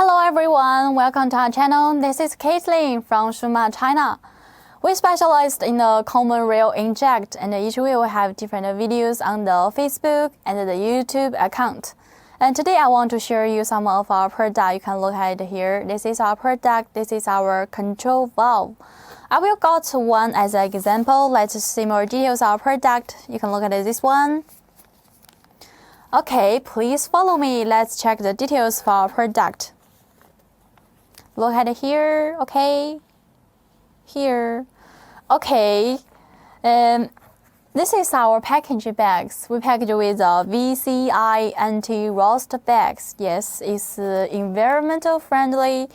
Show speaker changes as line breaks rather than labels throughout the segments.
Hello everyone, welcome to our channel. This is Caitlin from Shumatt, China. We specialize in the common rail inject, and each week we have different videos on the Facebook and the YouTube account. And today I want to share you some of our product. You can look at it here. This is our product. This is our control valve. I will go to one as an example. Let's see more details of our product. You can look at this one. Okay, please follow me. Let's check the details for our product. Look at it here, okay? Here. Okay. This is our packaging bags. We package with VCI anti-rust bags. Yes, it's environmental friendly.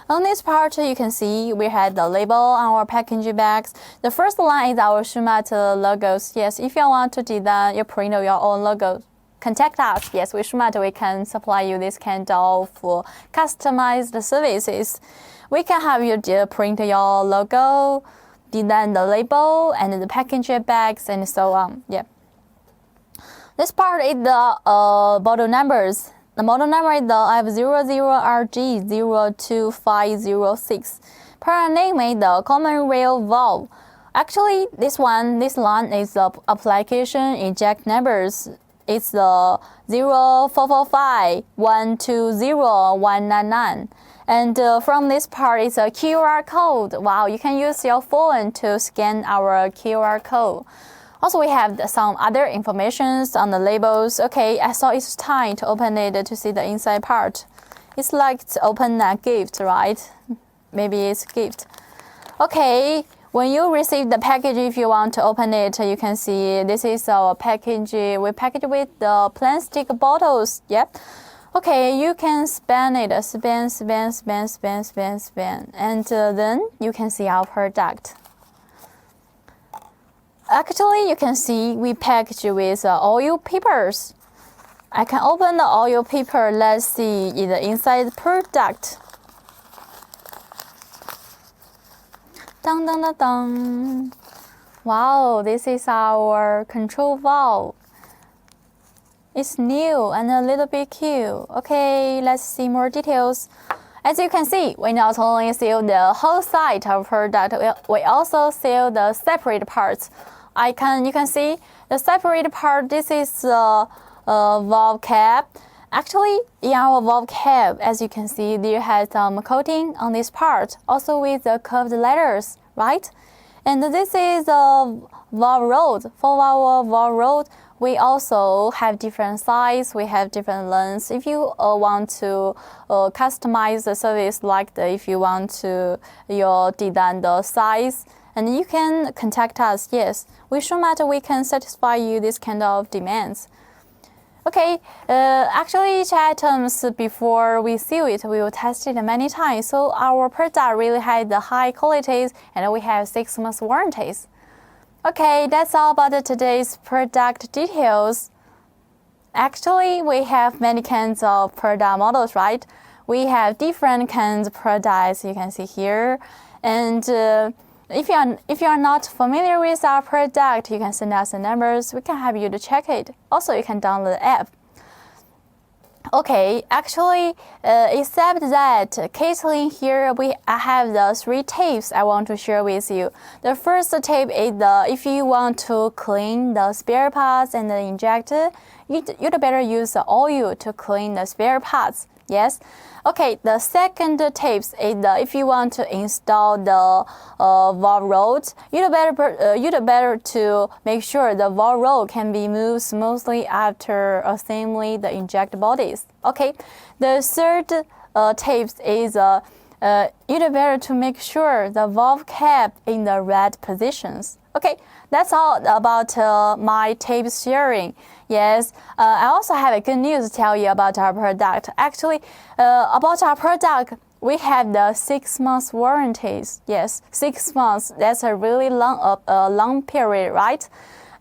On this part, you can see we had the label on our packaging bags. The first line is our Shumatt logos. Yes, if you want to design, you print your own logo, contact us. Yes, with Shumatt, we can supply you this kind of customized services. We can have you print your logo, design the label, and the packaging bags, and so on. Yeah. This part is the model numbers. The model number is the F00RJ02506. Product name is the common rail valve. Actually, this line is the application eject numbers. It's the 0445120199. And from this part, it's a QR code. Wow, you can use your phone to scan our QR code. Also, we have some other informations on the labels. Okay, I thought it's time to open it to see the inside part. It's like to open a gift, right? Maybe it's a gift. Okay. When you receive the package, if you want to open it, you can see this is our package. We package with the plastic bottles. Yep. Okay, you can span it. Span. And then you can see our product. Actually, you can see we package with oil papers. I can open the oil paper. Let's see the inside product. Dun, dun, dun, dun. Wow, this is our control valve. It's new and a little bit cute. Okay, let's see more details. As you can see, we not only sell the whole side of product, we also sell the separate parts. You can see the separate part. This is the valve cap. Actually, in our valve cap, as you can see, there has some coating on this part, also with the curved letters, right? And this is a valve rod. For our valve rod, we also have different size. We have different lengths. If you want to customize the service, like if you want to design the size, and you can contact us. Yes, with Shumatt, we can satisfy you this kind of demands. Okay, actually each items before we seal it, we will test it many times. So our product really has the high qualities, and we have 6 months warranties. Okay, that's all about today's product details. Actually, we have many kinds of product models, right? We have different kinds of products you can see here. And if you are not familiar with our product, you can send us the numbers. We can help you to check it. Also, you can download the app. Okay, actually, except that, Caitlin here, I have the 3 tips I want to share with you. The first tip is if you want to clean the spare parts and the injector, you'd better use the oil to clean the spare parts. Yes. Okay, the second tip is if you want to install the valve rod, you'd better to make sure the valve rod can be moved smoothly after assembling the inject bodies. Okay, the third tip is you'd better to make sure the valve cap in the right positions. Okay, that's all about my tips sharing. Yes, I also have a good news to tell you about our product. Actually, about our product, we have the 6 months warranties. Yes, 6 months. That's a really long period, right?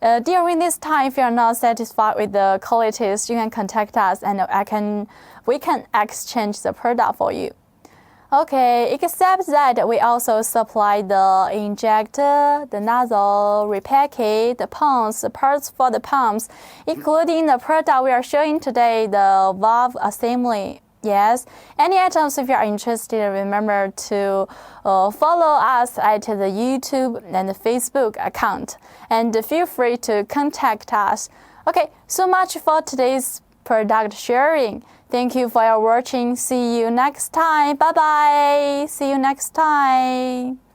During this time, if you are not satisfied with the qualities, you can contact us, and we can exchange the product for you. Okay, except that we also supply the injector, the nozzle, repackage, the pumps, the parts for the pumps, including the product we are showing today, the valve assembly. Yes, any items if you are interested, remember to follow us at the YouTube and the Facebook account, and feel free to contact us. Okay, so much for today's product sharing. Thank you for your watching. See you next time. Bye bye. See you next time.